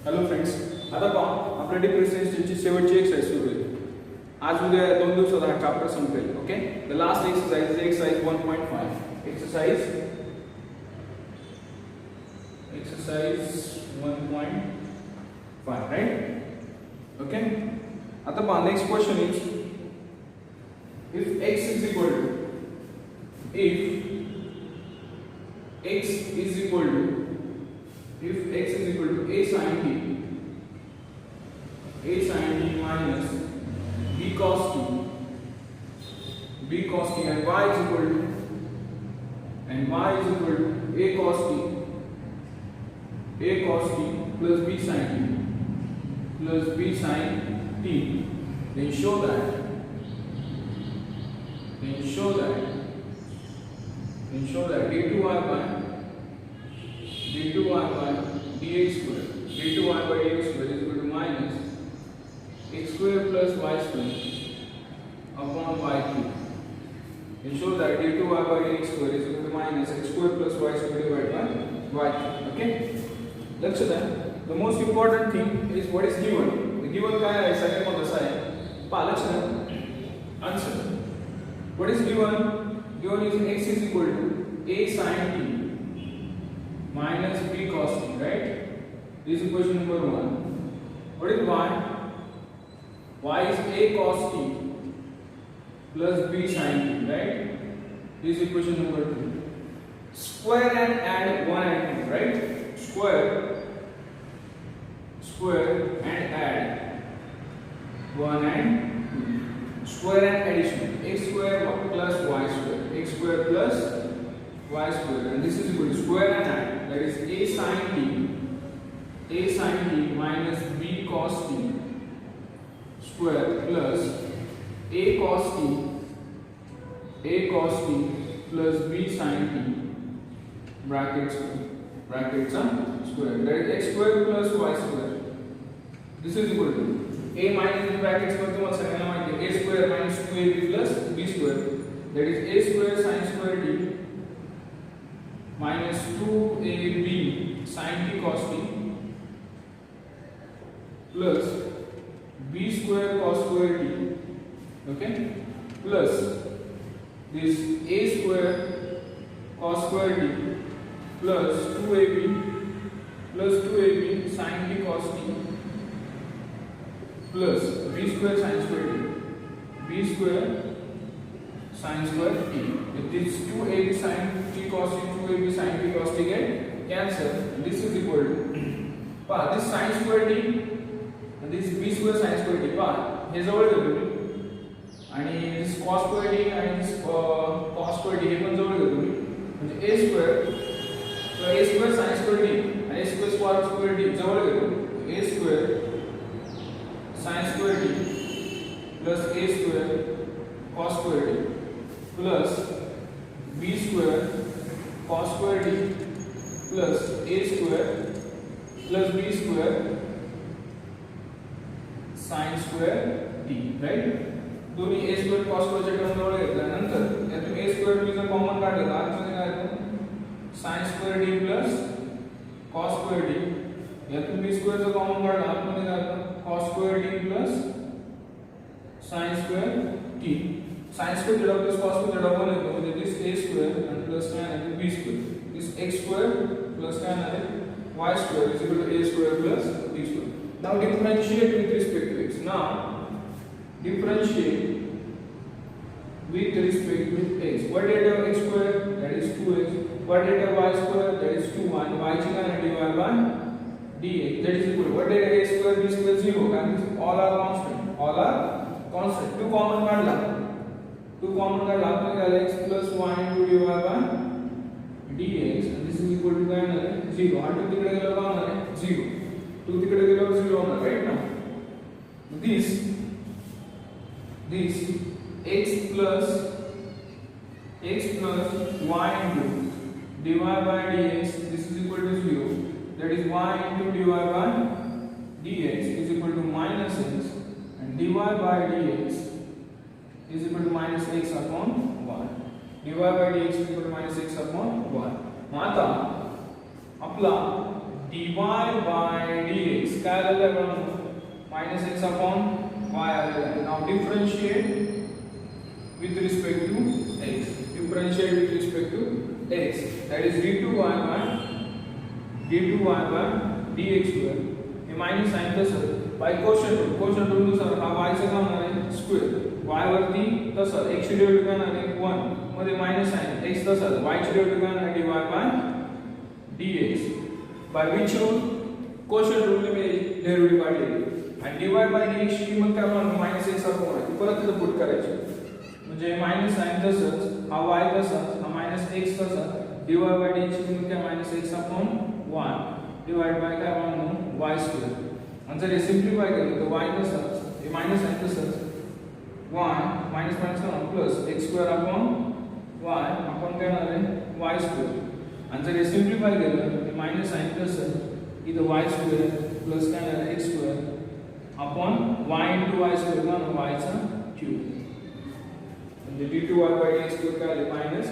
Hello friends, आता पहा आपल्या डिफरन्शिएशनची शेवटची एक्सरसाइज सुरू आहे. आज उद्या 2 दिवसात हा चॅप्टर संपेल. Okay, the last exercise is exercise 1.5. Exercise 1.5, right? Okay, आता पहा next question is if x is equal to a sin t minus b cos t and y is equal to a cos t plus b sin t, then show that d2y by dx square is equal to minus x square plus y square upon y cube. Then show that d2y by dx square is equal to minus x square plus y square divided by y cube. Okay, लक्ष द्या. The most important thing is what is given. The given काय आहे सगळ्यात महत्त्वाचं आहे. पहा लक्ष द्या. Answer. What is given? Given is x is equal to a sin t minus b cos t, right? This is equation number 1. What is y? Y is a cos t plus b sin t, right? This is equation number 2. Square and add 1 and 2, right? Square and add 1 and 2. Square and addition, x square plus y square, and this is equal to square and add, that is a sin t minus b cos t square plus a cos t plus b sin t brackets square, that is x square plus y square. This is equal to a minus b brackets पर तुम्हाला सगळ्यांना माहिती आहे a square minus 2ab plus b square, that is a square sin square t minus 2ab sin t cos t plus b square cos square t, okay, plus this a square cos square t plus 2ab sin t cos t plus b square sin square t. If this 2ab sin t cos t, 2ab sin t cos t get cancelled, this is equal to this sin square t and this b square sin square t. हे जवळ घेतो आणि this cos square t आणि this cos square t हे पण जवळ घेतो म्हणजे a square sin square t आणि a square cos square t जवळ घेतो. a square sin square t plus a square cos square t plus b square cos square t plus a square plus b square sin square t, right? दोन्ही a square cos square च्या term जवळ घेतल्यानंतर यातून a square b चा common काढला तर आतमध्ये काय येतं sin square t plus cos square t. यातून b square चा कॉमन काढला आतमध्ये काय येतं cos square t plus sin square t. sin square theta plus cos square theta 1 येतो म्हणजे this a square and plus काय आहे b square. this x square plus काय आहे y square is equal to a square plus b square. Now differentiate with respect to x. Now differentiate with respect to x. What did x square? That is 2x. What did y square? That is 2y. Y ची काय dy by dx, that is equal to what did a square b square 0, and all are constant. 2 common काढला आपण काय x plus y into dy by dx, and this is equal to काय होणार आहे 0. हा 2 तिकडे गेला काय होणार आहे 0. 2 तिकडे गेल्यावर 0 होणार, राइट ना. this x plus y into dy by dx, this is equal to 0. That is y into dy by dx is equal to minus x, and dy by dx is equal to minus x upon 1. dy by dx is equal to minus x upon 1. मग आता आपला dy by dx काय आलेलं आहे बघा minus x upon y आलेलं आहे. Now differentiate with respect to x. Differentiate with respect to x. That is d2y by dx square. हे minus sine तसं बाय कोशंट रूल नुसार हा y चा काय होणार आहे स्क्वेअर. y वरती तसं x ची डेरिव्हेटिव्ह काय होणार आहे 1 मध्ये मायनस साइन x तसं y ची डेरिव्हेटिव्ह काय होणार आहे dy by dx. By which rule quotient rule ने मी डेरिव्हेटिव्ह काढली आणि dy by dx ची किंमत काय होणार मायनस x अपॉन y परत तिथे पुट करायची म्हणजे मायनस साइन तसंच हा y तसंच हा मायनस x तसंच dy by dx ची किंमत काय minus x upon 1 divide by काय म्हणून y स्क्वेअर. आणि जर हे सिम्प्लिफाय केलं तर y तसंच हे मायनस साइन तसंच 1 minus minus plus x square upon y आपण काय होणार आहे y स्क्वेअर. आणि जर हे सिम्प्लिफाय केलं हे मायनस साइन तसंच इथं y स्क्वेअर प्लस काय होणार x square upon y into y square म्हणून y चा क्यूब म्हणजे d2y by dx स्क्वेअर काय आले minus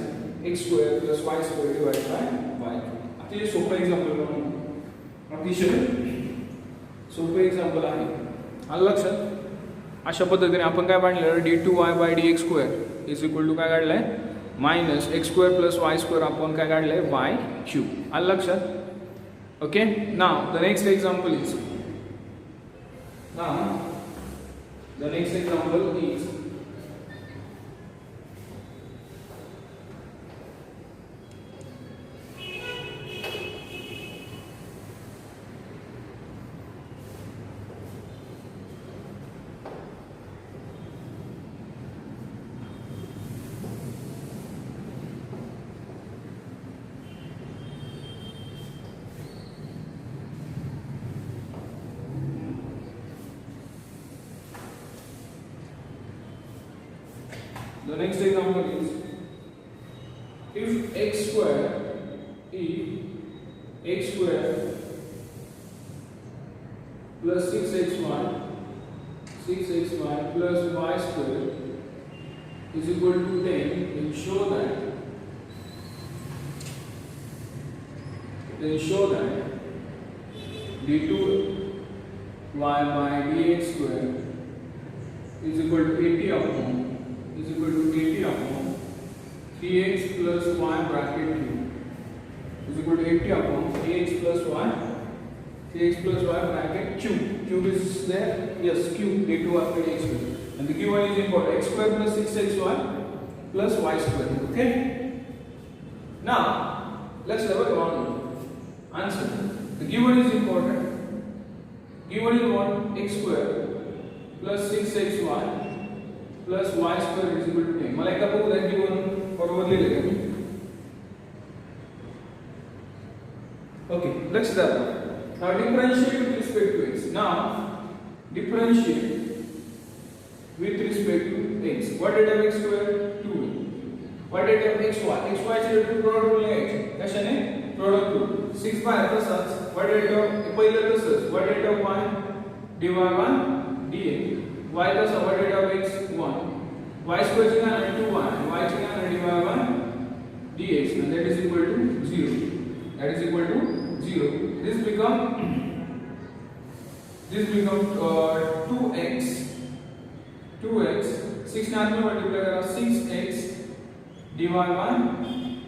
x square plus y square divide by y. आता हे सोपं एक्झाम्पल म्हणून अतिशय सोपं एक्झाम्पल आहे. आलं लक्षात. अशा पद्धतीने आपण काय काढलेलं d2y by dx square is equal to काय काढलंय minus x square plus y square आपण काय काढलंय y क्यूब. आलं लक्षात. Okay. Now the next example is The next example is if x square plus 6xy plus y square is equal to 10, then show that d2y by dx square is equal to 80 upon 3x plus y bracket cube is equal to 80 upon 3x plus y bracket cube. Cube is there? Yes, cube d2y by dx square. And the given is important x square plus 6xy plus y square. Okay? Now, let's have a one answer. The given is important. Given is what? X square plus 6xy plus y square is equal to 10. मला एकदा बघू द्या given बरोबर लिहिले का मी. Okay, let's start. Now differentiate with respect to x. Now differentiate with respect to x. What did of x square? 2. What did of xy? xy चे derivative product rule लिहायचे. कशाने? Product rule. 6 बाय तसंच. What did of पहिलं तसंच. What did of y? dy by dx. y तसं. What did of x? 1. y square ची काय आहे 2y. y ची काय आहे dy by dx and that is equal to 0. That is equal to 0. This become 2x 6 ने आगे multiply करा 6x dy by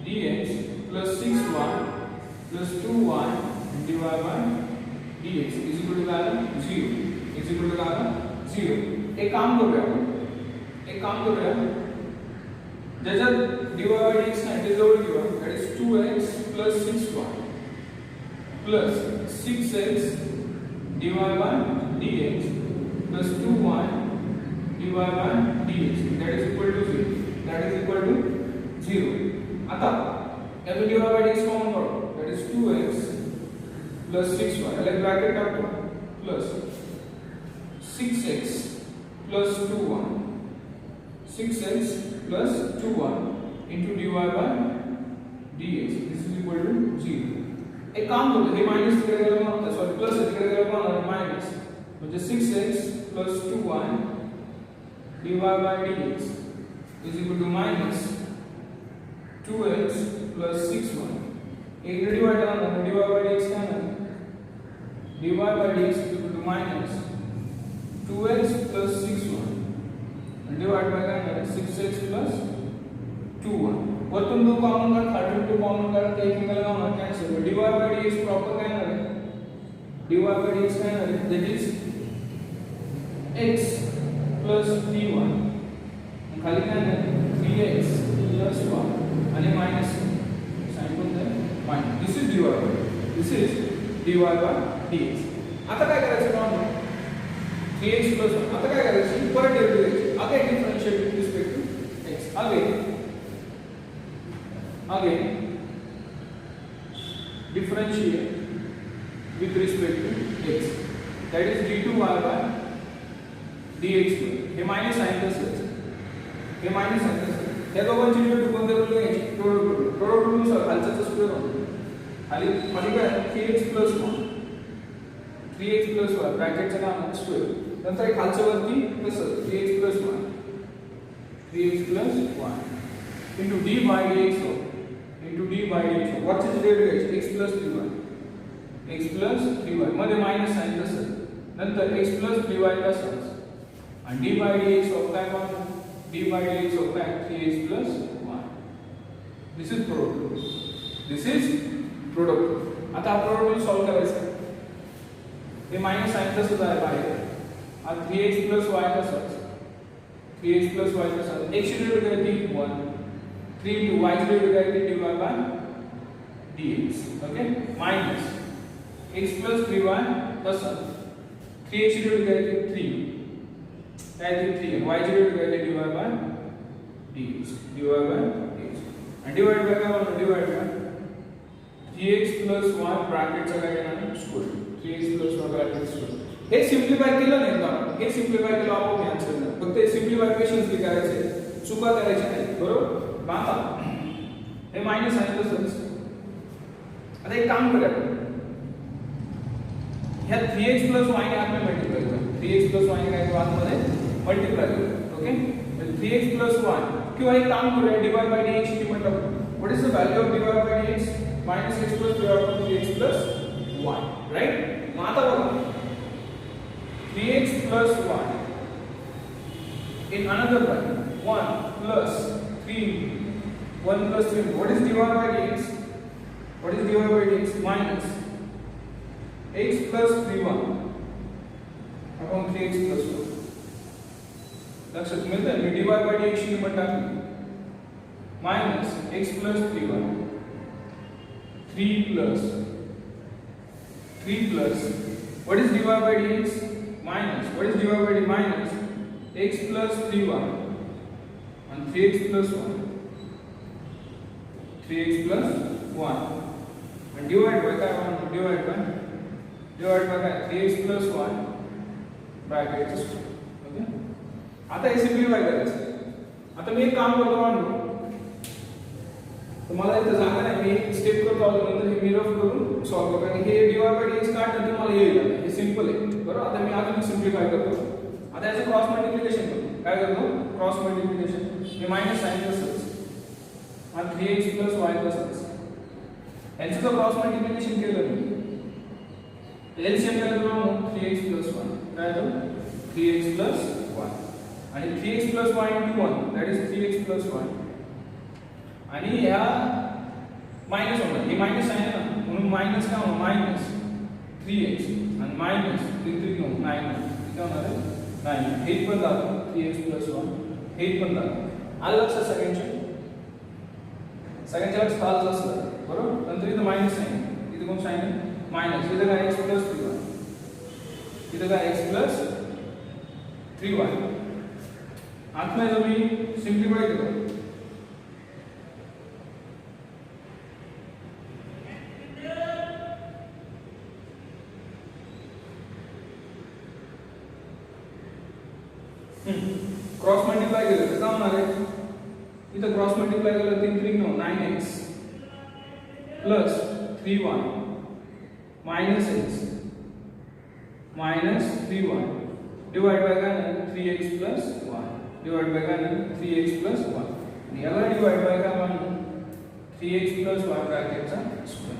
dx plus 6y plus 2y dy by dx is equal to value 0. is equal to value 0. एक काम करूया ज्याच्यात dy by dx नाही ते जवळ घेऊया. that is 2x plus 6y plus 6x dy by dx plus 2y dy by dx that is equal to 0. that is equal to 0. आता यातून dy by dx कॉमन काढू. that is 2x plus 6y याला bracket टाकतो plus 6x plus 2y 6x plus 2y into dy by dx this is equal to 0. एक काम करू हे minus तिकडे गेलं म्हणून सॉरी प्लस तिकडे गेलं म्हणून माइनस म्हणजे 6x plus 2y dy by dx is equal to minus 2x plus 6y. एक डिवाइड करना dy by dx काय आहे dy by dx is equal to minus 2x plus 6y and divided by 6x plus 2y. वरतून 2 common काढ, खालून 2 common काढ, ते एकमेकाला होणार cancel. dy by dx proper काय येणार आहे? dy by dx काय येणार आहे? that is x plus 3y आणि खाली काय येणार? 3x plus y आणि मायनस साइन कोणतं आहे? Minus. This is dy by dx. आता काय करायचं पाहू? 3x plus 1. आता काय करायचं? परत डेरिव्हेटिव्ह घ्यायची. Again differentiate with respect to x. Again differentiate with respect to x, that is d2y by dx. हे मायनस साइन तसंच, हे मायनस साइन तसंच. या दोघांची व्हॅल्यू कोणत्या रूलने घ्यायची? प्रोडक्ट रूलनुसार खालच्याचा स्क्वेअर होतो. खाली काय 3x plus 1 3x plus y ब्रॅकेटचं नाव स्क्वेअर. नंतर खालच्या वरती कसं 3x plus 1 3x plus y into d by dx into d by dx. What's its derivative? x plus 3y मध्ये मायनस साइन तसंच. नंतर x plus 3y तसंच आणि d by dx of काय पाहतो? d by dx of काय 3x plus 1. This is product. आता हा product सॉल्व करायचा. हे मायनस साइन तसंच आहे बाहेर. हा 3x plus y तसंच 3x plus y तसंच. x ची व्हॅल्यू काय ती 1 3 into y ची व्हॅल्यू काय ती dy by dx. Okay minus x plus 3y तसंच 3x ची व्हॅल्यू काय ती 3 काय ती 3 y ची व्हॅल्यू काय ती dy by dx आणि डिवाइड बाय काय होणार? Divide by 3x plus y ब्रॅकेटचा काय येणार? Square 3x plus y bracket square. हे सिम्प्लिफाय केलं नाही का? हे सिम्प्लिफाय केलं आपोआप आन्सर येणार. फक्त हे सिम्प्लिफाय पेशन्सली करायचे, चुका करायच्या नाही. बरोबर? आता हे मायनस आहे तसंच. आता एक काम करूया, ह्या 3x plus y ने आपण मल्टिप्लाय करू. 3x plus y ने काय करू? आतमध्ये मल्टिप्लाय करू. ओके 3x plus y किंवा एक काम करूया dy by dx ची किंमत टाकू. What is the value of dy by dx? minus x plus 3x plus y. Right? मग आता बघा 3x plus y in another bracket 1 plus 3 1 plus 3. What is dy by dx? Minus x plus 3y upon 3x plus 1. लक्षात मिळतं मी dy by dx ची किंमत टाकली minus x plus 3y 3 plus what is dy by dx? Minus what is dy by dx? Minus x plus 3y and 3x plus 1 3x plus 1 and divide by काय होणार? divide by काय 3x plus 1 bracket okay. आता हे simplify करायचं. आता मी एक काम करतो म्हणून तुम्हाला इथे जागा नाही, मी स्टेप करतो नंतर हे मिरर करून सॉल्व करतो. आणि हे dy by dx काढणं तुम्हाला येईल. हे सिंपल आहे. बरोबर? आता मी अजून सिम्प्लिफाय करतो. आता याचं क्रॉस मल्टिप्लिकेशन करतो. काय करतो? Cross multiplication. हे मायनस साइन तसंच आणि 3x plus y तसंच. यांचं जर क्रॉस मल्टिप्लिकेशन केलं एलसीएम केलं तर 3x plus 1 काय होतं? 3x plus 1 आणि 3x plus y into 1 that is 3x plus 1 आणि ह्या मायनस होणार. हे मायनस आहे ना म्हणून मायनस काय होणार? मायनस 3x आणि मायनस 3 3 9 9 किती होणार आहे? 9. हे पण जातं 3x plus 1 हे पण जातं. आलं लक्षात सगळ्यांच्या लक्षात आलं असलं बरोबर. नंतर इथं मायनस आहे, इथं कोण साइन आहे? मायनस. इथं काय x plus 3y इथं काय x plus 3y. आतमध्ये जर मी सिम्प्लिफाय केलं क्रॉस मल्टिप्लाय केलं तर काय होणार आहे? इथं क्रॉस मल्टिप्लाय केलं 3 3 9x plus 3y minus x minus 3y divide by काय? 3x plus y divide by काय? 3x plus y आणि याला डिवाइड बाय काय म्हणू? 3x plus y ब्रॅकेटचा स्क्वेअर.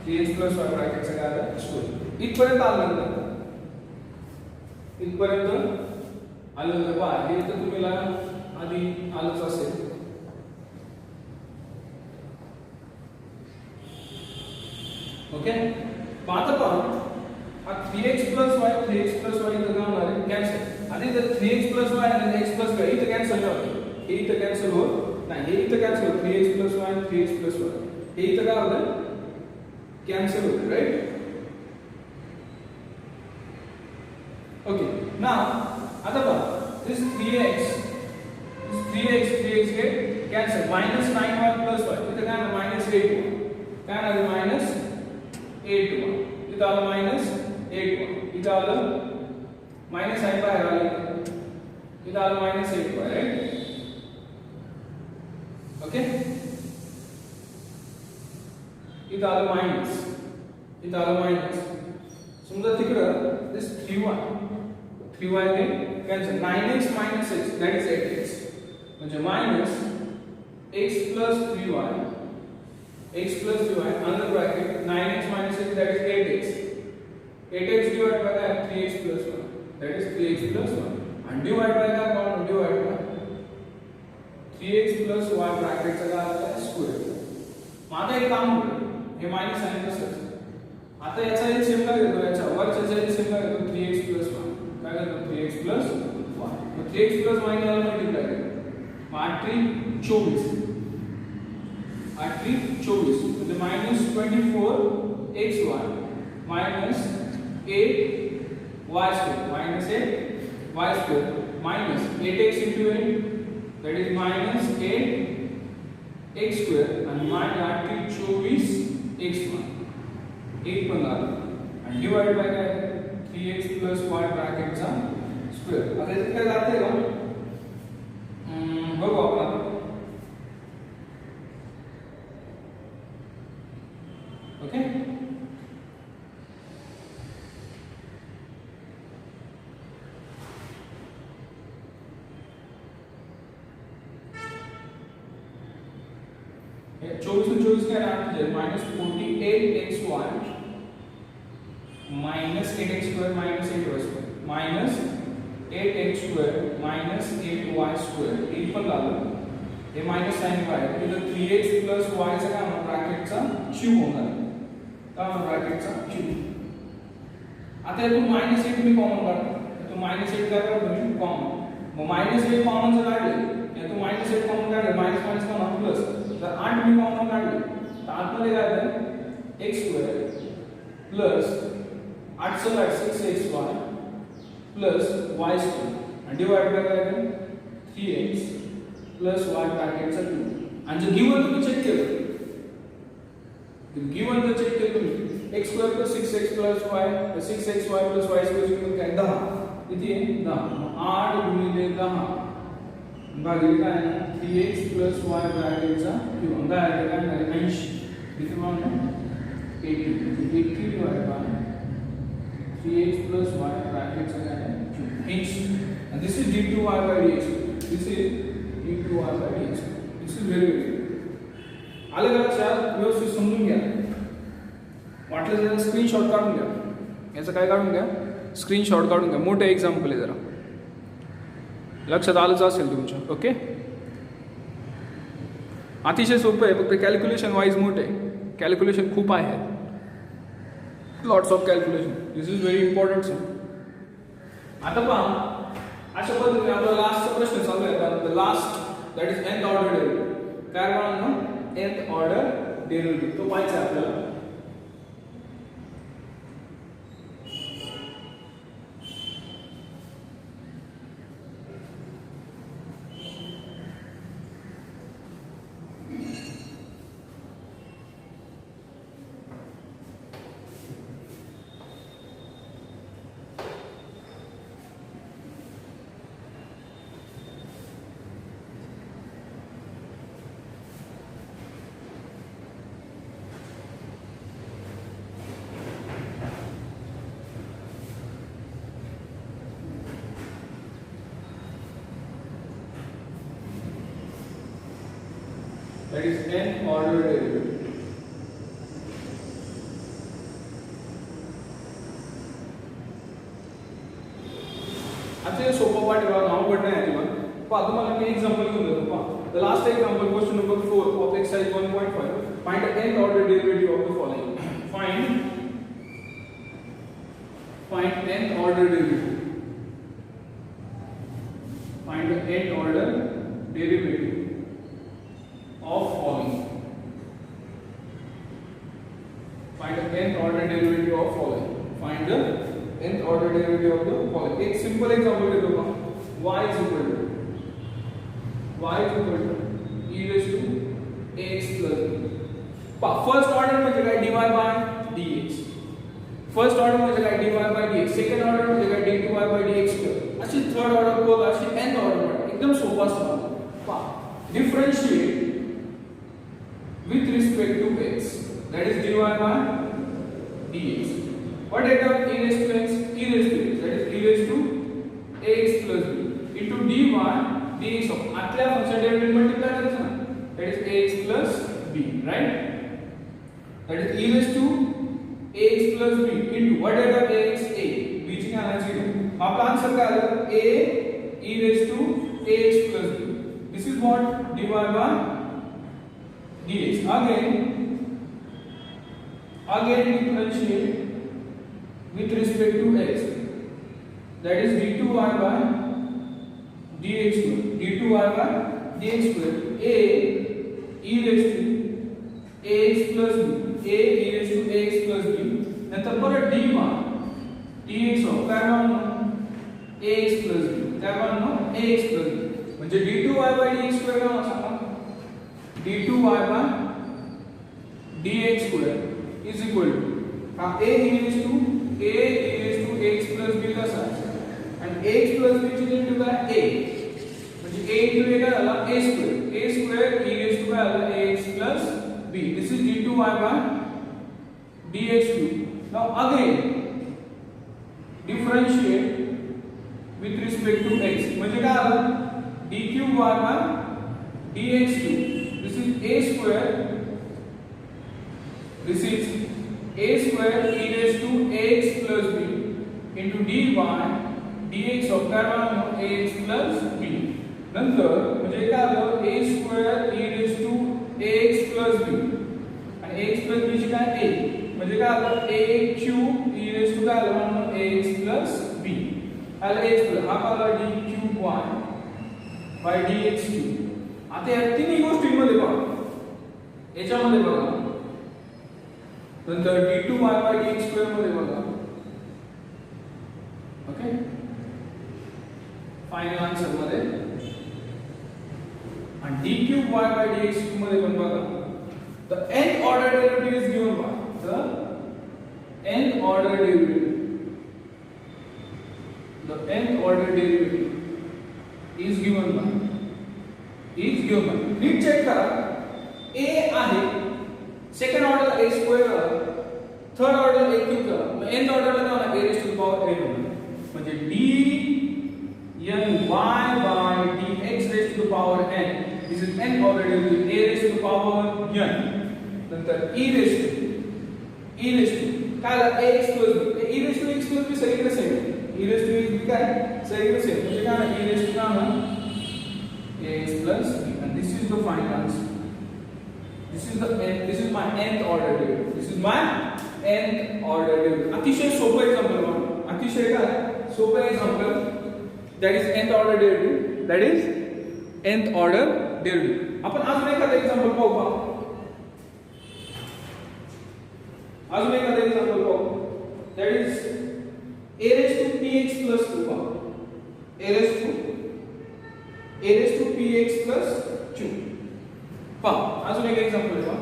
3x plus y ब्रॅकेटचं काय आलं स्क्वेअर. इथपर्यंत आलं ना, इथपर्यंत आलं तर पहा हे तर तुम्हाला आधी आलंच असेल. ओके, आता पहा हा 3x plus y इथं काय होणार आहे कॅन्सल. आधी तर 3x plus y आणि x plus y इथं कॅन्सल होतं, हे इथं कॅन्सल होत नाही, हे इथं कॅन्सल होतं 3x plus y आणि 3x plus y हे इथं काय होतं कॅन्सल होतं, राईट. ओके, नाव आता पहा this 3x get cancel minus 9y plus y इथं काय आहे minus 8y काय आहे minus 8y इथं आलं minus 8y इथं आलं minus sign बाहेर आलं इथं आलं minus 8y, राईट. ओके, इथं आलं minus समजा तिकडं this 3y ने cancel 9x minus x that is 8x म्हणजे minus x plus 3y under bracket 9x minus x that is 8x divided by that 3x plus 1 that is 3x plus 1 and divide by that one divide by 3x plus y bracket चा काय आला square. मग आता एक काम करू, हे minus आहे तसंच. आता याचा एलसीएम काय घेतो, याचा वरचा एलसीएम काय घेतो 3x plus 1 काय करतो 3x plus 1 मग 3x plus y ने याला मल्टिप्लाय करतो 8 3 24 म्हणजे minus 24xy minus 8y square minus 8y square minus 8x into 8 that is minus 8x square and minus 8 24xy 8 पण आलं आणि डिवाइड बाय काय 3x plus y ब्रॅकेट चा square. आता इथे काय जातंय का बघू आपण आता. ओके, हे 24 काय राहते minus 48xy minus 8x square minus 8y square minus 8x square minus 8y square 8 पण झालं हे minus sin y इथं 3x plus y चा काय होणार ब्रॅकेटचा क्यूब होणार काय होणार ब्रॅकेटचा क्यूब. आता यातून -8 मी कॉमन काढतो, यातून -8 काय काढतो मी कॉमन. मग -8 कॉमन जर काढले यातून -8 कॉमन काढले मायनस मायनस काय होणार प्लस. जर 8 मी कॉमन काढले तर आतमध्ये काय येतं x स्क्वेअर प्लस 8 चा 6xy प्लस y स्क्वेअर आणि डिवाइड बाय काय येतं 3x प्लस y ब्रॅकेटचा 2 आणि जर गिवन तुम्ही चेक केलं गिवन जर चेक केलं तुम्ही x square plus 6x plus y 6xy plus y square equal काय 10 किती आहे 10 8 गुणिले 10 भागिले काय 3x प्लस y ब्रॅकेटचा क्यूब काय आहे काय आहे 80 किती म्हणतो 80 divide by 3x plus y ब्रॅकेटचा काय आहे cube 80 and this is d2y by dx this is d2y by dx this is very आलं का लक्षात. व्यवस्थित समजून घ्या, वाटलं तर स्क्रीनशॉट काढून घ्या, याचं काय काढून घ्या स्क्रीनशॉट काढून घ्या. मोठं एक्झाम्पल आहे, जरा लक्षात आलंच असेल तुमच्या. ओके, अतिशय सोपं आहे, फक्त कॅल्क्युलेशन वाईज मोठे कॅल्क्युलेशन खूप आहे, lots of calculation. This is very important sir. आता पहा अशा पद्धतीने आपला लास्टचा प्रश्न चालू आहे. The last that is nth order derivative. काय म्हणणार nth ऑर्डर डेरिव्हेटिव्ह तो पाहायचा आहे आपल्याला. That is nth order derivative. अतिशय सोपा पाठ आहे, अवघड नाही अजिबात. पहा तुम्हाला मी एक्झाम्पल घेऊन देतो. पहा the last example question number 4 of exercise 1.5 find the nth order derivative of the following. Find nth order derivative. Find the nth order derivative of following. Find the nth order derivative of following. Find the nth order derivative of the following. एक simple example दे दूँगा. y is equal to e raised to x plus b. First order म्हणजे काय dy by dx. First order म्हणजे काय dy by dx. Second order म्हणजे काय dy by dx square. अशी third order कोड अशी nth ऑर्डर एकदम सोपा असतो. पहा differentiate with respect to x that is dy by dx. What is e raised to x? E raised to x, that is e raised to x plus b into dy dx of आतल्या function derivative multiply करायचं ना, that is ax plus b, right? That is e raised to ax plus b into what is ax a b ची काय answer आहे. आपला answer काय आला a e raised to ax plus b. This is what dy by dx. Again differentiate with respect to x, that is d2y by dx square. d2y by dx square a e raised to ax plus b, a e raised to ax plus b. नंतर परत dy dx of काय म्हणून ax plus b, काय म्हणून ax plus b. म्हणजे d2y by dx square काय सांगा, d2y by dx square is equal to हा a e raised to x plus b कसा आणि x plus b ची व्हॅल्यू काय a, म्हणजे a into a काय झाला a square e raised to काय झाला ax plus b. This is d2y by dx cube. Now again differentiate with respect to x म्हणजे काय आलं d cube y by dx cube. This is a square, this is a square e raised to x plus b into dy dx of काय म्हणून ax plus b. नंतर म्हणजे काय आलं a square e raised to ax plus b आणि ax plus b ची काय a म्हणजे काय आलं a cube e raised to काय आलं म्हणून ax plus b आलं ax plus हा आला d cube y by dx cube. आता या तिन्ही गोष्टींमध्ये बघा, याच्यामध्ये बघा, नंतर d2y by dx square मध्ये बघा. ओके फायनल आन्सर मध्ये आणि d cube y by dx cube मध्ये पण बघा. The nth order derivative is given by the nth order derivative. The nth order derivative is given by नीट check करा. a आहे, second order a square, third order a cube करा, मग nth ऑर्डरला काय होणार a raised to the power n होणार. म्हणजे d n y by dx raised to the power n. This is nth order derivative a raised to the power n. नंतर e raised to काय आला ax plus b. e raised to x plus b सगळीकडे same, e raised to x b काय सगळीकडे same, म्हणजे काय e raised to काय होणार ax plus b. And this is the final answer. This is my nth order derivative. This is my nth order derivative. अतिशय सोपं example बघा, अतिशय काय सोपं example. that is nth order derivative, that is nth order derivative. आपण अजून एखादं example पाहू का, अजून एखादं एक्झाम्पल पाहू. that is a raised to px plus 2 पहा, a raised to px plus 2 पहा. अजून एक एक्झाम्पल पहा.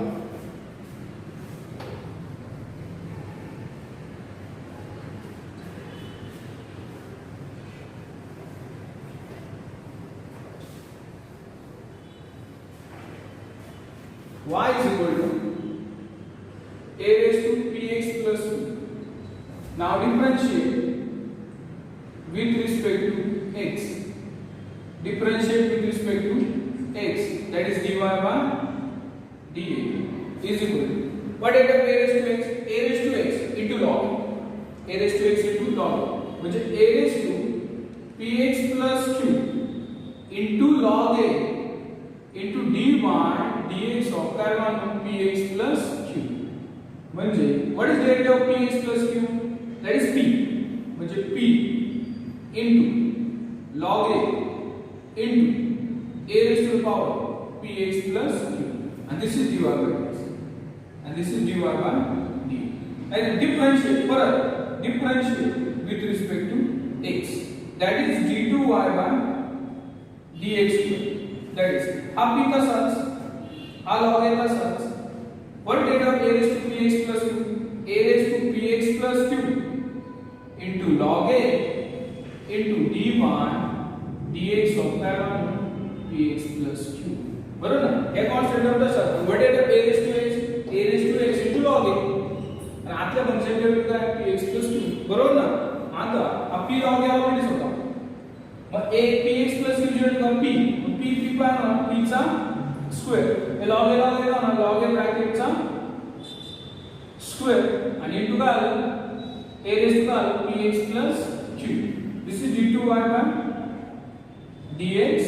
y is equal to a raised to px plus 2. Now differentiate with respect to x. Differentiate with respect to x, that is dy by dx is equal to what is a raised to x? a raised to x into log a raised to x into log म्हणजे a raised to px plus q into log a into dy dx of काय म्हणून px plus q म्हणजे what is the derivative of px plus q? That is p म्हणजे p into log a into a raised to the power px plus q, and this is dy by dx, and this is dy by d. And differentiate with respect to x, that is d2y by dx square. That is हा p तसाच, हा log a तसाच. What derivative of a raised to px plus q? A raised to px plus q into log a into dy dx of px plus q. बरोबर ना? हे constant term तसाच. What derivative of a raised to x? A raised to x into log a. आणि आतल्या function derivative काय px plus q. बरोबर ना? आता हा p log a ऑलरेडी होता. मग a px plus q divide करून p. मग p पाय ना p चा स्क्वेअर. हे log a ना log a ब्रॅकेट चा स्क्वेअर आणि इनटू काय आलं a raised to px plus q. This is d2y by dx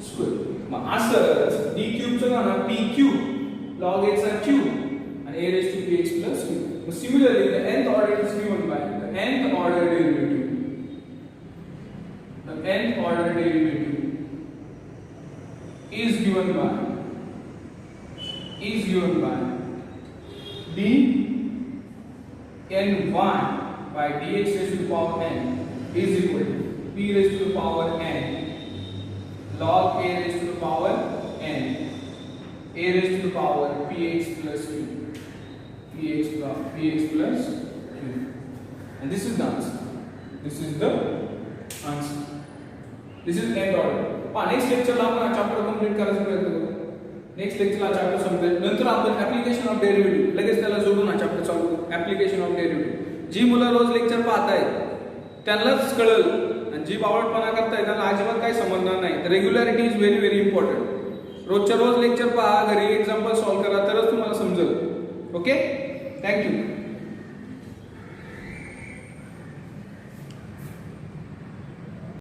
square. मग असंच d क्यूब चं ना p क्यूब log a चा cube and a raised to px plus q. Similarly, the nth order is given by the nth order derivative. The nth order derivative is given by d n y by dx raised to the power n is equal to p raised to the power n log a raised to the power n a raised to the power px plus q. px plus q, and this is the answer. This is the answer. This is nth order. Next लेक्चरला आपण हा chapter complete करायचा प्रयत्न करू. Next लेक्चरला chapter समजेल. नंतर आपण application of derivative लगेच त्याला जोडून हा चॅप्टर चालू करू. ऍप्लिकेशन ऑफ डेरिव्हेटिव्ह जी मुलं रोज लेक्चर पाहतायत त्यांनाच कळेल, आणि जी बावळटपणा करतायत त्यांना अजिबात काही समजणार नाही. तर regularity is very very important. रोजच्या रोज लेक्चर पहा, घरी एक्झाम्पल सॉल्व्ह करा, तरच तुम्हाला समजेल. Okay, thank you.